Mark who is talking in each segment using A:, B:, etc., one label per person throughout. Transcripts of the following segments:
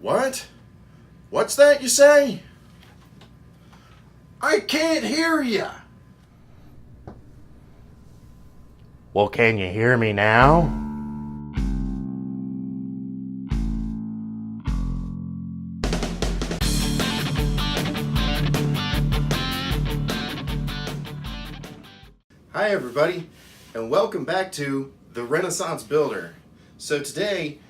A: What? What's that you say? I can't hear ya.
B: Well, can you hear me now?
A: Hi everybody, and welcome back to The Renaissance Builder. So today,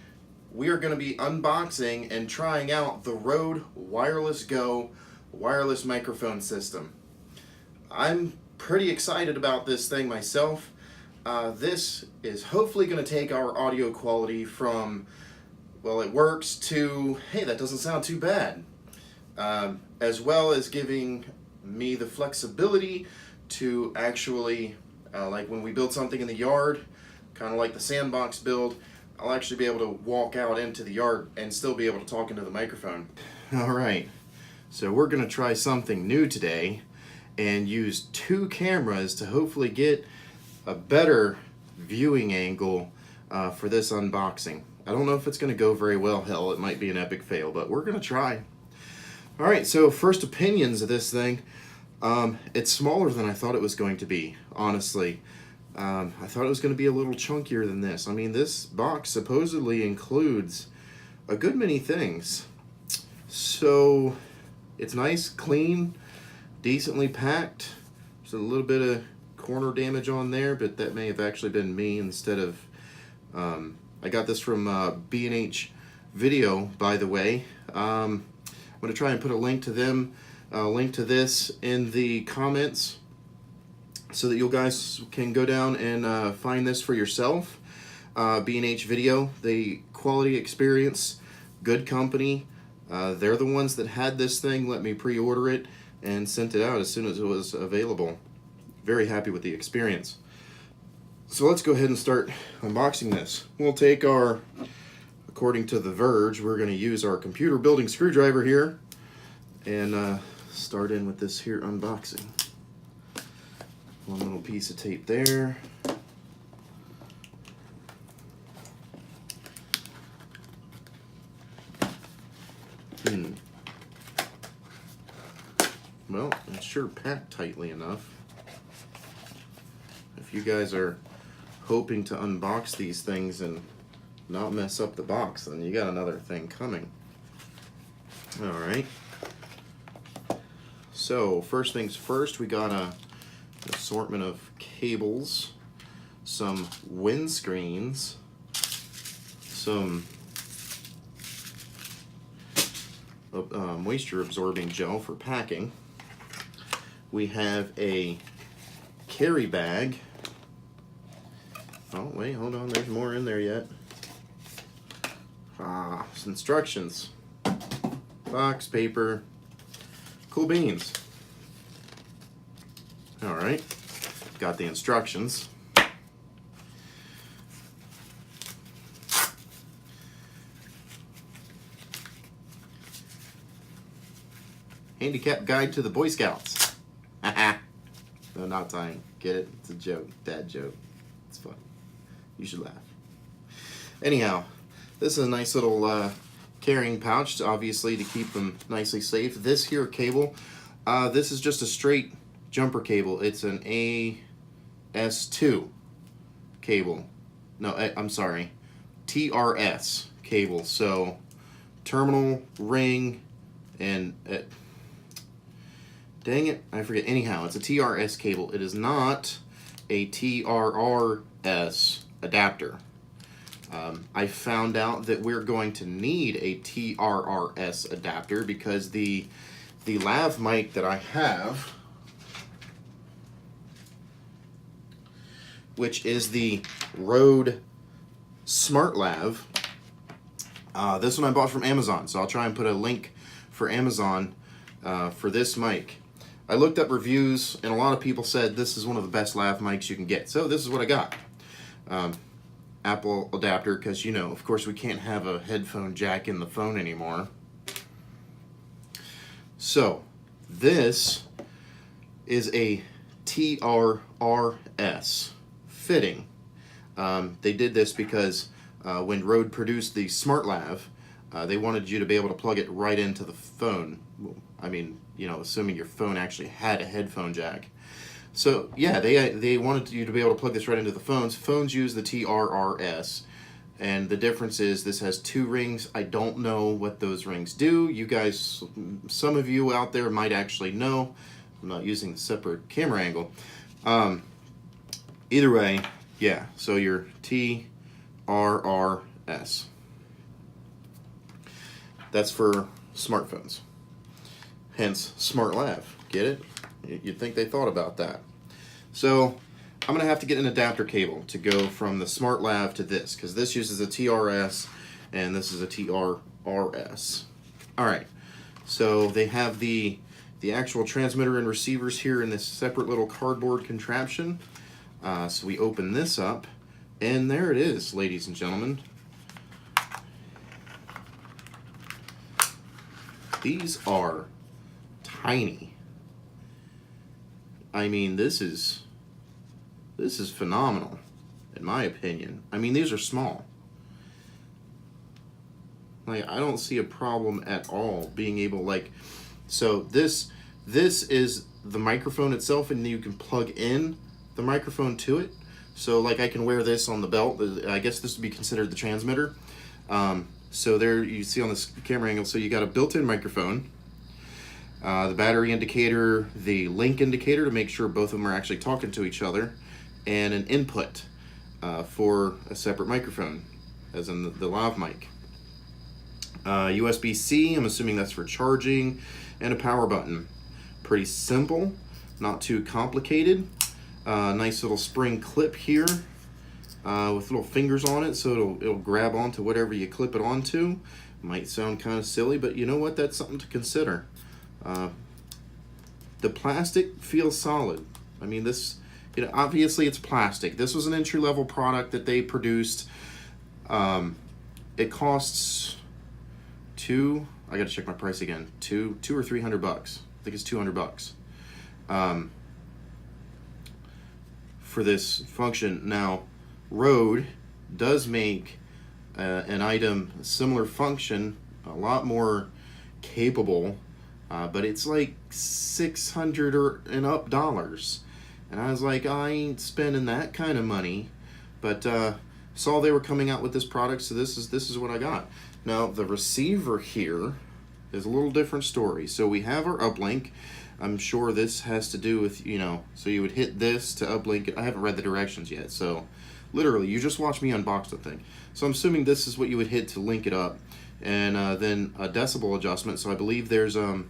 A: we are going to be unboxing and trying out the Rode Wireless Go wireless microphone system. I'm pretty excited about this thing myself. This is hopefully going to take our audio quality from, well, it works, to, hey, that doesn't sound too bad. As well as giving me the flexibility to actually, like when we build something in the yard, kind of like the sandbox build, I'll actually be able to walk out into the yard and still be able to talk into the microphone. Alright, so we're going to try something new today and use two cameras to hopefully get a better viewing angle for this unboxing. I don't know if it's going to go very well, hell, it might be an epic fail, but we're going to try. Alright, so first opinions of this thing. It's smaller than I thought it was going to be, honestly. I thought it was going to be a little chunkier than this. I mean, this box supposedly includes a good many things. So, it's nice, clean, decently packed. There's a little bit of corner damage on there, but that may have actually been me instead of... I got this from B&H Video, by the way. I'm going to try and put a link to them, link to this in the comments, so that you guys can go down and find this for yourself. B&H Video, the quality experience, good company. They're the ones that had this thing, let me pre-order it, and sent it out as soon as it was available. Very happy with the experience. So let's go ahead and start unboxing this. We'll take our, according to The Verge, we're going to use our computer building screwdriver here and start in with this here unboxing. One little piece of tape there. Well, it's sure packed tightly enough. If you guys are hoping to unbox these things and not mess up the box, then you got another thing coming. Alright. So, first things first, we got an assortment of cables, some windscreens, some moisture absorbing gel for packing. We have a carry bag. Oh wait, hold on, there's more in there yet. Some instructions, box paper, cool beans. Alright, got the instructions. Handicap guide to the Boy Scouts. No, not tying. Get it? It's a joke. Dad joke. It's funny. You should laugh. Anyhow, this is a nice little carrying pouch, obviously, to keep them nicely safe. This here cable, this is just a straight jumper cable. It's an AS2 cable. No, I'm sorry. TRS cable. So, terminal, ring, and... dang it, I forget. Anyhow, it's a TRS cable. It is not a TRRS adapter. I found out that we're going to need a TRRS adapter because the lav mic that I have, which is the Rode SmartLav, this one I bought from Amazon, so I'll try and put a link for Amazon for this mic. I looked up reviews, and a lot of people said this is one of the best lav mics you can get. So this is what I got. Apple adapter, because, you know, of course we can't have a headphone jack in the phone anymore. So, this is a TRRS fitting. They did this because when Rode produced the SmartLav, They wanted you to be able to plug it right into the phone. I mean, you know, assuming your phone actually had a headphone jack. So yeah, they wanted you to be able to plug this right into the phones. Phones use the TRRS, and the difference is this has 2 rings. I don't know what those rings do. You guys, some of you out there might actually know. I'm not using the separate camera angle. Either way, yeah. So your TRRS. That's for smartphones. Hence, Smart Lav. Get it? You'd think they thought about that. So, I'm going to have to get an adapter cable to go from the Smart Lav to this, because this uses a TRS and this is a TRRS. Alright, so they have the actual transmitter and receivers here in this separate little cardboard contraption. So we open this up, and there it is, ladies and gentlemen. These are tiny. I mean, this is phenomenal, in my opinion. I mean, these are small. Like, I don't see a problem at all being able, like, so this is the microphone itself, and you can plug in the microphone to it. So, like, I can wear this on the belt. I guess this would be considered the transmitter. So there you see on this camera angle, so you got a built-in microphone, the battery indicator, the link indicator to make sure both of them are actually talking to each other, and an input for a separate microphone, as in the lav mic. USB-C, I'm assuming that's for charging, and a power button. Pretty simple, not too complicated. Nice little spring clip here. With little fingers on it, so it'll grab onto whatever you clip it onto. Might sound kind of silly, but you know what? That's something to consider. The plastic feels solid. I mean, this, you know, obviously it's plastic. This was an entry-level product that they produced. It costs I gotta check my price again. $200 or $300. I think it's $200. For this function. Now, Rode does make an item, a similar function, a lot more capable, but it's like $600 or and up dollars. And I was like, I ain't spending that kind of money, but saw they were coming out with this product, so this is what I got. Now the receiver here is a little different story. So we have our uplink. I'm sure this has to do with, you know, so you would hit this to uplink it. I haven't read the directions yet, so literally, you just watched me unbox the thing. So I'm assuming this is what you would hit to link it up. And then a decibel adjustment. So I believe there's a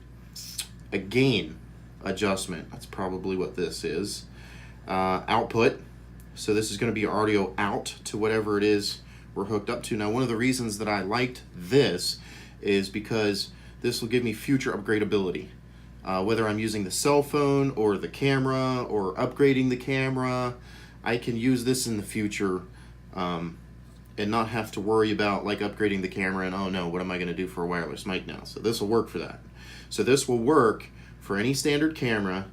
A: gain adjustment. That's probably what this is. Output. So this is going to be audio out to whatever it is we're hooked up to. Now, one of the reasons that I liked this is because this will give me future upgradability. Whether I'm using the cell phone or the camera or upgrading the camera, I can use this in the future and not have to worry about like upgrading the camera and, oh no, what am I going to do for a wireless mic now? So this will work for that. So this will work for any standard camera,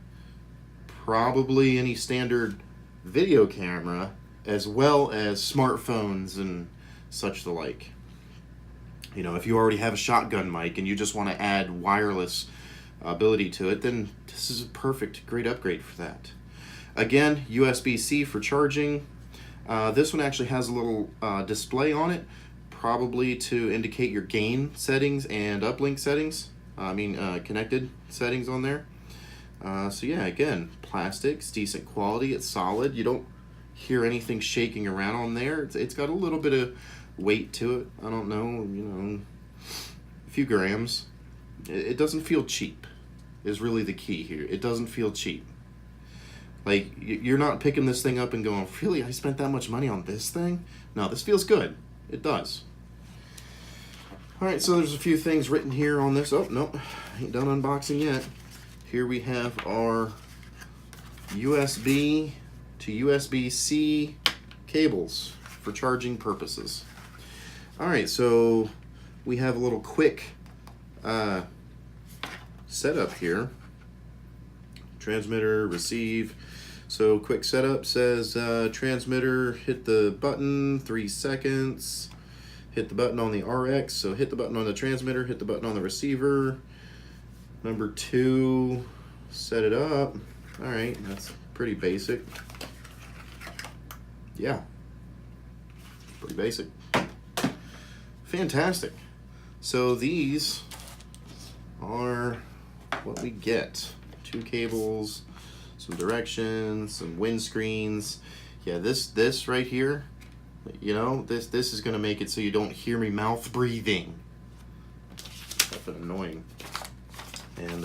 A: probably any standard video camera, as well as smartphones and such the like. You know, if you already have a shotgun mic and you just want to add wireless ability to it, then this is a perfect, great upgrade for that. Again, USB-C for charging. This one actually has a little display on it, probably to indicate your gain settings and uplink settings. Connected settings on there. So yeah, again, plastic, it's decent quality, it's solid. You don't hear anything shaking around on there. It's got a little bit of weight to it. I don't know, you know, a few grams. It doesn't feel cheap, is really the key here. It doesn't feel cheap. Like, you're not picking this thing up and going, really, I spent that much money on this thing? No, this feels good. It does. Alright, so there's a few things written here on this. Oh, no, ain't done unboxing yet. Here we have our USB to USB-C cables for charging purposes. Alright, so we have a little quick setup here. Transmitter, receive. So quick setup says transmitter, hit the button, 3 seconds. hit the button on the RX. So hit the button on the transmitter, hit the button on the receiver. Number 2, set it up. All right, that's pretty basic. Yeah, pretty basic. Fantastic. So these are what we get. 2 cables, some directions, some windscreens. Yeah, this right here, you know, this is gonna make it so you don't hear me mouth breathing. That's annoying. And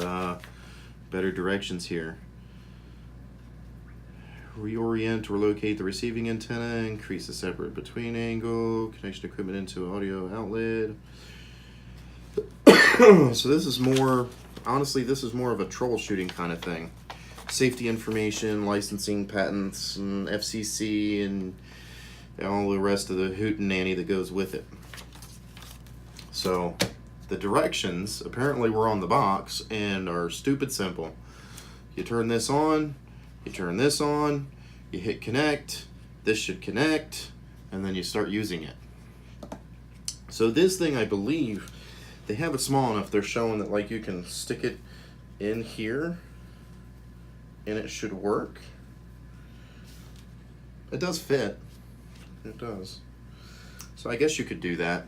A: better directions here. Reorient or locate the receiving antenna, increase the separate between angle, connection equipment into audio outlet. So this is more, honestly, this is more of a troubleshooting kind of thing. Safety information, licensing, patents, and FCC, and all the rest of the hootenanny that goes with it. So the directions apparently were on the box and are stupid simple. You turn this on, you turn this on, you hit connect, this should connect, and then you start using it. So this thing, I believe, they have it small enough, they're showing that like you can stick it in here and it should work. It does fit. It does. So I guess you could do that.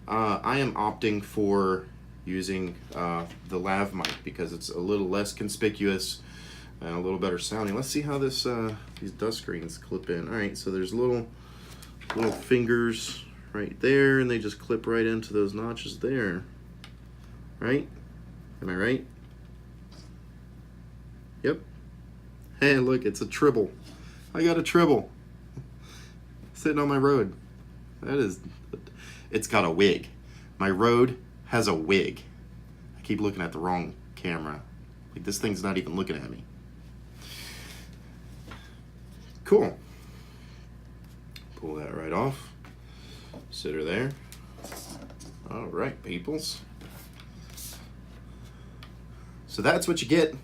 A: I am opting for using the lav mic because it's a little less conspicuous and a little better sounding. Let's see how this these dust screens clip in. All right, so there's little fingers right there, and they just clip right into those notches there. Right? Am I right? Yep. Hey, look, it's a tribble. I got a tribble sitting on my Rode. That is, it's got a wig. My Rode has a wig. I keep looking at the wrong camera. Like, this thing's not even looking at me. Cool. Pull that right off. Sit her there. All right, peoples. So that's what you get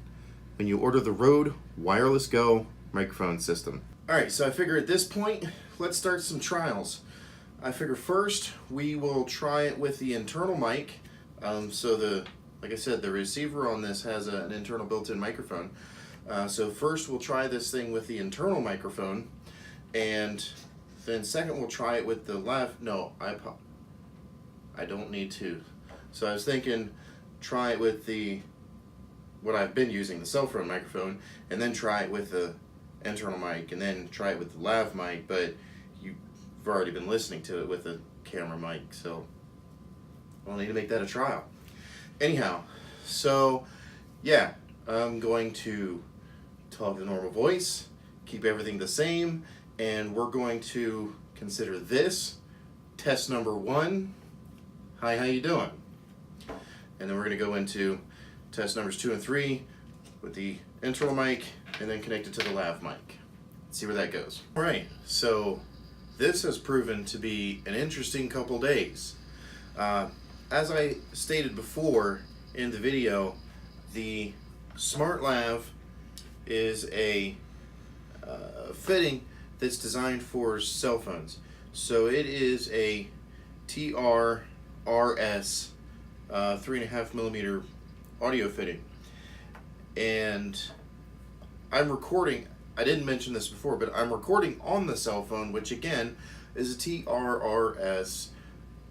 A: when you order the Rode Wireless Go microphone system. All right, so I figure at this point, let's start some trials. I figure first we will try it with the internal mic. Like I said, the receiver on this has an internal built-in microphone. So first we'll try this thing with the internal microphone, and then second we'll try it with the I don't need to. So I was thinking try it with what I've been using, the cell phone microphone, and then try it with the internal mic, and then try it with the lav mic, but you've already been listening to it with the camera mic, so I'll need to make that a trial. Anyhow, so yeah, I'm going to talk the normal voice, keep everything the same, and we're going to consider this test number 1. Hi, how you doing? And then we're going to go into test numbers 2 and 3 with the internal mic, and then connect it to the lav mic. Let's see where that goes. All right, so this has proven to be an interesting couple days. As I stated before in the video, the SmartLav is a fitting that's designed for cell phones. So it is a TRRS 3.5mm audio fitting. And I'm recording, I didn't mention this before, but I'm recording on the cell phone, which again is a TRRS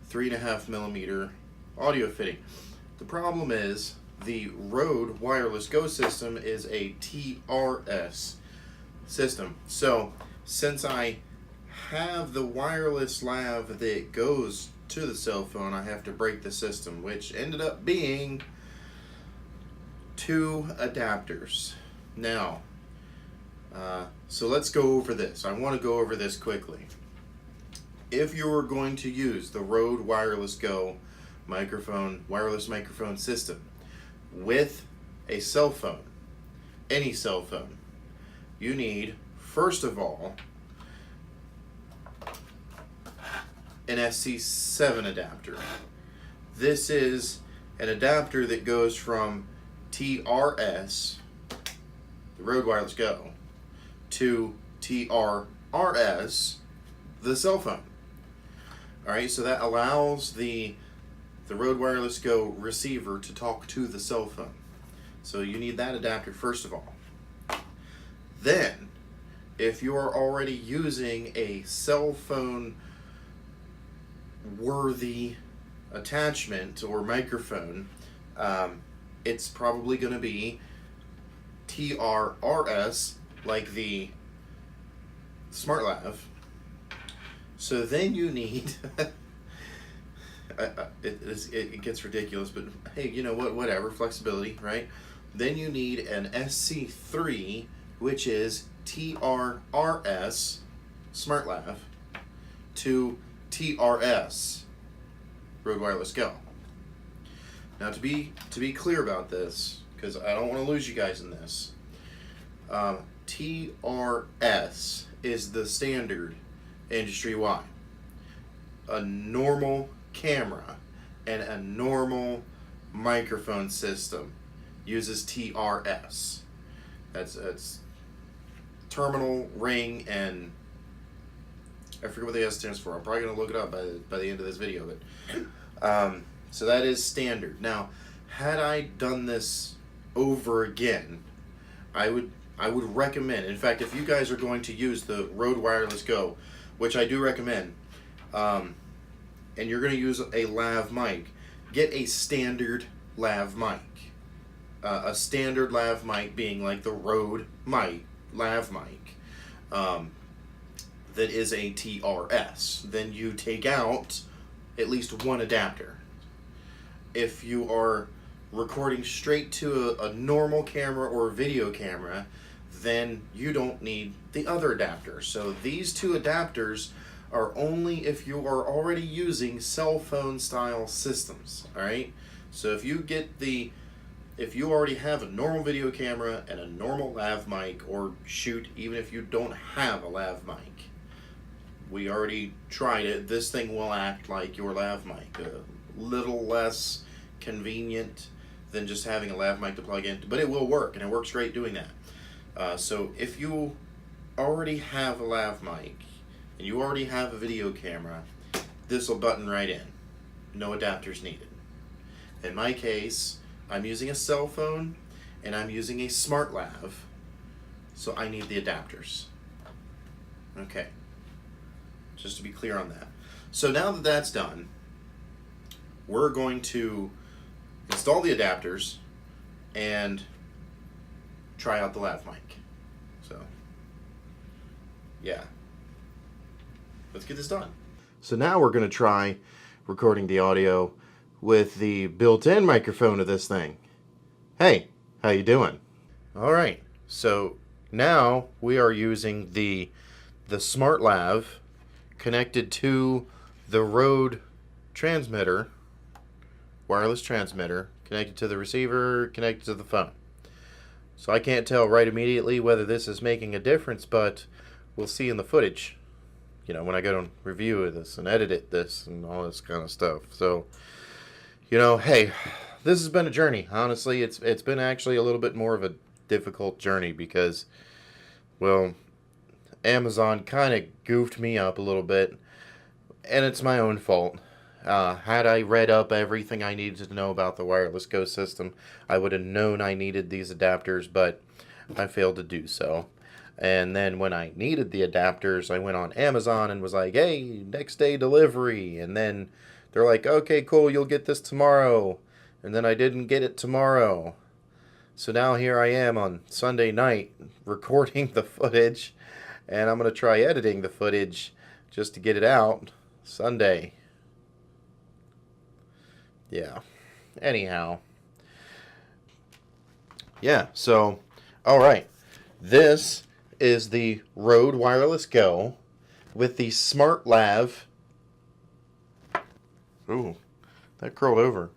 A: 3.5mm audio fitting. The problem is the Rode Wireless Go system is a TRS system. So since I have the wireless lav that goes to the cell phone, I have to break the system, which ended up being 2 adapters. Now, so let's go over this. I want to go over this quickly. If you're going to use the Rode Wireless Go wireless microphone system with a cell phone, any cell phone, you need, first of all, an SC7 adapter. This is an adapter that goes from TRS, the Rode Wireless Go, to TRRS, the cell phone. All right, so that allows the Rode Wireless Go receiver to talk to the cell phone. So you need that adapter first of all. Then, if you are already using a cell phone worthy attachment or microphone, it's probably going to be TRRS, like the SmartLav. So then you need it gets ridiculous, but hey, you know what? Whatever, flexibility, right? Then you need an SC3, which is TRRS SmartLav to TRS Rode Wireless Go. Now, to be clear about this, because I don't want to lose you guys in this, TRS is the standard industry-wide. A normal camera and a normal microphone system uses TRS. That's terminal, ring, and I forget what the S stands for. I'm probably going to look it up by the end of this video. But so that is standard. Now, had I done this over again, I would recommend. In fact, if you guys are going to use the Rode Wireless Go, which I do recommend, and you're going to use a lav mic, get a standard lav mic. A standard lav mic being like the Rode lav mic, that is a TRS. Then you take out at least one adapter. If you are recording straight to a normal camera or video camera, then you don't need the other adapter. So these two adapters are only if you are already using cell phone style systems. Alright? So if you already have a normal video camera and a normal lav mic, or shoot, even if you don't have a lav mic, we already tried it, this thing will act like your lav mic. A little less convenient than just having a lav mic to plug in, but it will work, and it works great doing that. So if you already have a lav mic and you already have a video camera, this will button right in. No adapters needed. In my case, I'm using a cell phone and I'm using a SmartLav, so I need the adapters. Okay, just to be clear on that. So now that that's done, we're going to install the adapters and try out the lav mic. So, yeah. Let's get this done. So now we're going to try recording the audio with the built-in microphone of this thing. Hey, how you doing? All right. So now we are using the SmartLav connected to the Rode transmitter, wireless transmitter, connected to the receiver, connected to the phone. So I can't tell right immediately whether this is making a difference, but we'll see in the footage. You know, when I go to review this and edit this and all this kind of stuff. So, you know, hey, this has been a journey. Honestly, it's been actually a little bit more of a difficult journey because, well, Amazon kind of goofed me up a little bit, and it's my own fault. Had I read up everything I needed to know about the Wireless Go system, I would have known I needed these adapters, but I failed to do so. And then when I needed the adapters, I went on Amazon and was like, hey, next day delivery. And then they're like, okay, cool, you'll get this tomorrow. And then I didn't get it tomorrow. So now here I am on Sunday night recording the footage. And I'm going to try editing the footage just to get it out Sunday. Yeah. Anyhow. Yeah, so, alright. This is the Rode Wireless Go with the SmartLav. Ooh, that curled over.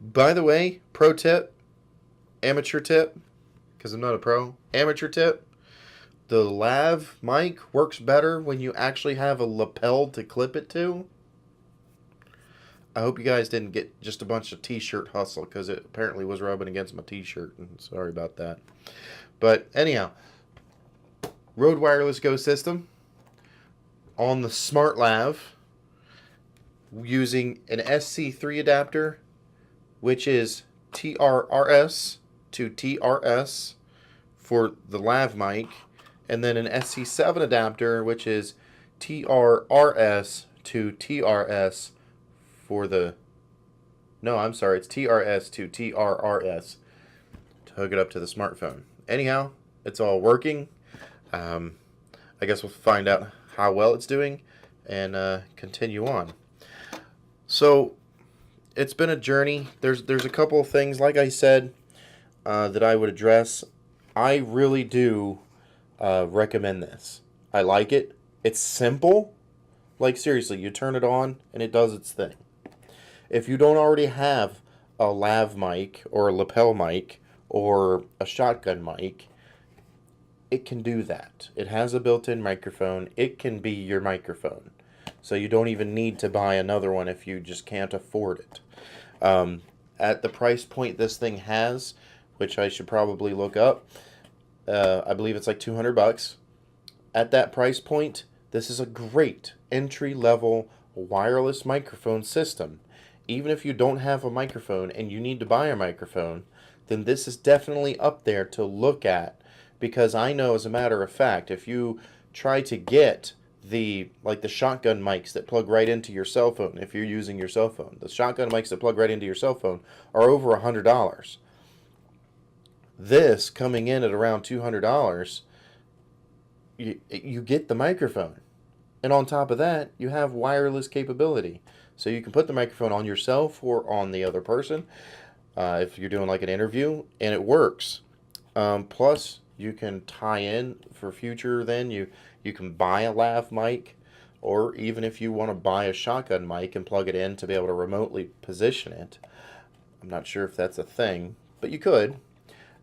A: By the way, pro tip, amateur tip, because I'm not a pro, amateur tip, the lav mic works better when you actually have a lapel to clip it to. I hope you guys didn't get just a bunch of t-shirt hustle, because it apparently was rubbing against my t-shirt, and sorry about that. But anyhow, Rode Wireless Go system on the SmartLav using an SC3 adapter, which is TRRS to TRS for the lav mic, and then an SC7 adapter, which is TRRS to TRS for the... No, I'm sorry, it's TRS to TRRS to hook it up to the smartphone. Anyhow, it's all working. I guess we'll find out how well it's doing and continue on. So it's been a journey. There's a couple of things, like I said, that I would address. I really do recommend this. I like it. It's simple. Like, seriously, you turn it on and it does its thing. If you don't already have a lav mic or a lapel mic or a shotgun mic, it can do that. It has a built-in microphone. It can be your microphone. So you don't even need to buy another one if you just can't afford it. At the price point this thing has, which I should probably look up, I believe it's like $200. At that price point, this is a great entry-level wireless microphone system. Even if you don't have a microphone and you need to buy a microphone, then this is definitely up there to look at, because I know, as a matter of fact, if you try to get the shotgun mics that plug right into your cell phone, if you're using your cell phone, the shotgun mics that plug right into your cell phone are over $100. This coming in at around $200, you get the microphone, and on top of that, you have wireless capability. So you can put the microphone on yourself or on the other person if you're doing like an interview, and it works. Plus, you can tie in for future. Then you can buy a lav mic, or even if you want to buy a shotgun mic and plug it in to be able to remotely position it. I'm not sure if that's a thing, but you could.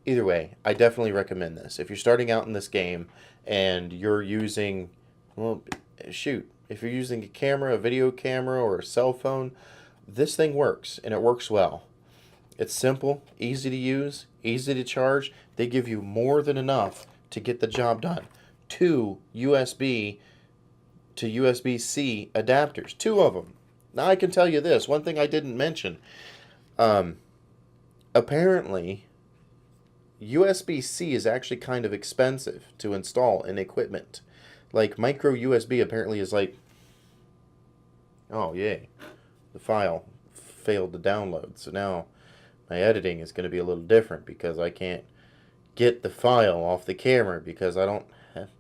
A: Either way, I definitely recommend this. If you're starting out in this game and you're using, well, shoot, if you're using a camera, a video camera, or a cell phone, this thing works, and it works well. It's simple, easy to use, easy to charge. They give you more than enough to get the job done. 2 USB to USB-C adapters, 2 of them. Now I can tell you this, one thing I didn't mention. Apparently, USB-C is actually kind of expensive to install in equipment. Like, micro USB apparently is like, oh yay, the file failed to download. So now my editing is going to be a little different because I can't get the file off the camera because I don't have...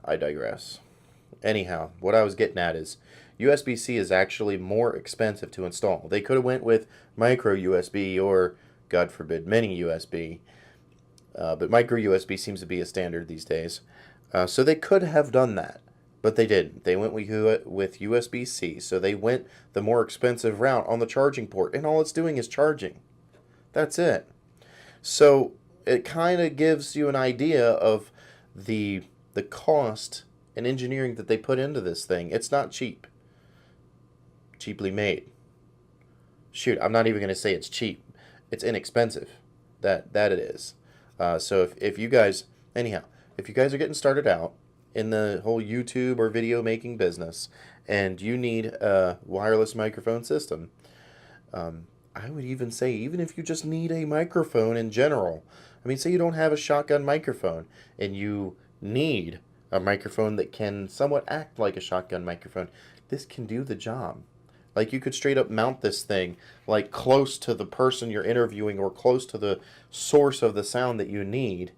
A: I digress. Anyhow, what I was getting at is USB-C is actually more expensive to install. They could have went with micro USB or, God forbid, mini USB. But micro USB seems to be a standard these days. So they could have done that, but they didn't. They went with USB-C, so they went the more expensive route on the charging port, and all it's doing is charging. That's it. So it kind of gives you an idea of the cost and engineering that they put into this thing. It's not cheap. Cheaply made. Shoot, I'm not even going to say it's cheap. It's inexpensive. That it is. So if you guys, anyhow, if you guys are getting started out in the whole YouTube or video making business and you need a wireless microphone system, I would even say, even if you just need a microphone in general, I mean, say you don't have a shotgun microphone and you need a microphone that can somewhat act like a shotgun microphone, this can do the job. Like, you could straight up mount this thing like close to the person you're interviewing or close to the source of the sound that you need.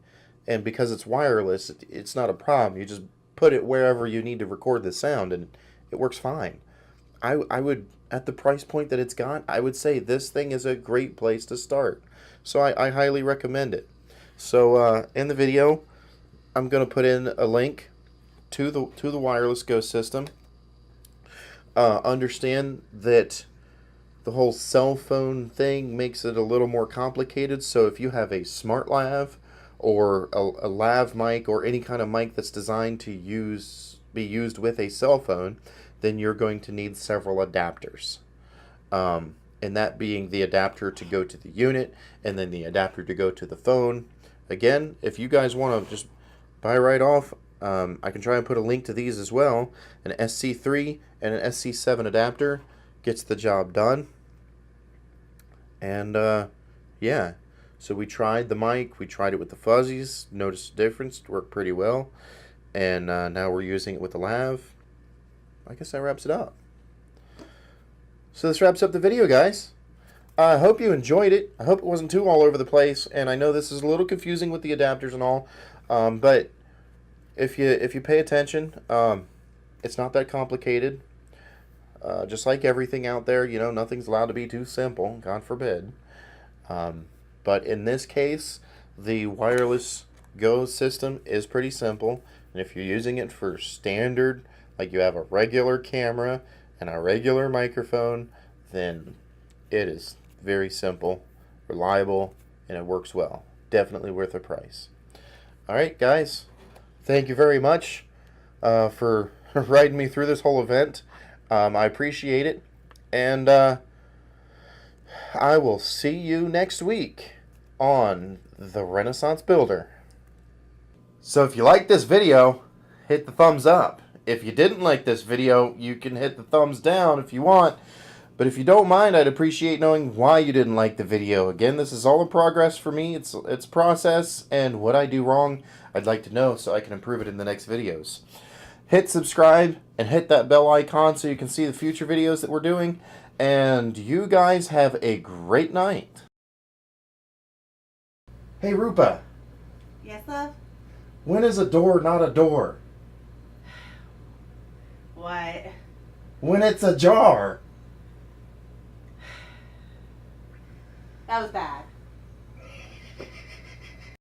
A: And because it's wireless, it's not a problem. You just put it wherever you need to record the sound, and it works fine. I would, at the price point that it's got, I would say this thing is a great place to start. So I highly recommend it. So in the video, I'm going to put in a link to the Wireless Ghost system. Understand that the whole cell phone thing makes it a little more complicated. So if you have a smart lav, or a lav mic, or any kind of mic that's designed to be used with a cell phone, then you're going to need several adapters. And that being the adapter to go to the unit, and then the adapter to go to the phone. Again, if you guys want to just buy right off, I can try and put a link to these as well. An SC3 and an SC7 adapter gets the job done. And yeah, so we tried the mic, we tried it with the fuzzies, noticed a difference, it worked pretty well. And now we're using it with the lav. I guess that wraps it up. So this wraps up the video, guys. I hope you enjoyed it. I hope it wasn't too all over the place, and I know this is a little confusing with the adapters and all, but if you pay attention, it's not that complicated. Just like everything out there, you know, nothing's allowed to be too simple, God forbid. But in this case, the wireless Go system is pretty simple, and if you're using it for standard, like you have a regular camera and a regular microphone, then it is very simple, reliable, and it works well. Definitely worth the price. Alright, guys, thank you very much for riding me through this whole event. I appreciate it, and I will see you next week on The Renaissance Builder. So if you like this video, hit the thumbs up. If you didn't like this video, you can hit the thumbs down if you want. But if you don't mind, I'd appreciate knowing why you didn't like the video. Again, this is all in progress for me. It's process, and what I do wrong, I'd like to know so I can improve it in the next videos. Hit subscribe and hit that bell icon so you can see the future videos that we're doing. And you guys have a great night. Hey, Rupa.
C: Yes, love?
A: When is a door not a door?
C: What?
A: When it's a jar.
C: That was bad.